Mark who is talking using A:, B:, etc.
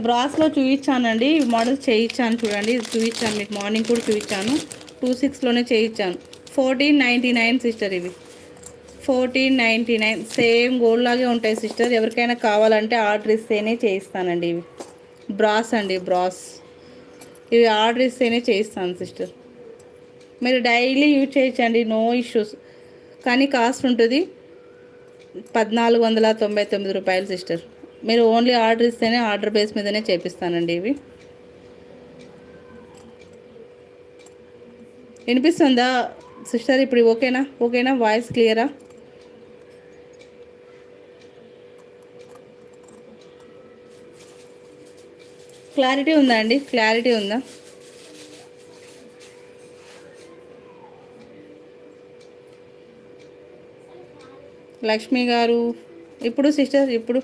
A: బ్రాస్లో చూపించానండి, model చేయించాను చూడండి. ఇది చూపించాను మీకు, మార్నింగ్ కూడా చూపించాను. 26లోనే చేయించాను. 1499 సిస్టర్. ఇవి 1499 సేమ్ గోల్డ్ లాగే ఉంటాయి సిస్టర్. ఎవరికైనా కావాలంటే ఆర్డర్ ఇస్తేనే చేయిస్తానండి. ఇవి బ్రాస్ అండి, బ్రాస్. ఇవి ఆర్డర్ ఇస్తేనే చేయిస్తాను సిస్టర్. మీరు డైలీ యూజ్ చేయొచ్చండి, నో ఇష్యూస్. కానీ కాస్ట్ ఉంటుంది 1499 రూపాయలు సిస్టర్. మీరు ఓన్లీ ఆర్డర్ ఇస్తేనే, ఆర్డర్ బేస్ మీదనే చేపిస్తానండి. ఇవి వినిపిస్తుందా సిస్టర్? ఇప్పుడు ఓకేనా వాయిస్ క్లియరా? క్లారిటీ ఉందా అండి? క్లారిటీ ఉందా? లక్ష్మి గారు ఇప్పుడు సిస్టర్, ఇప్పుడు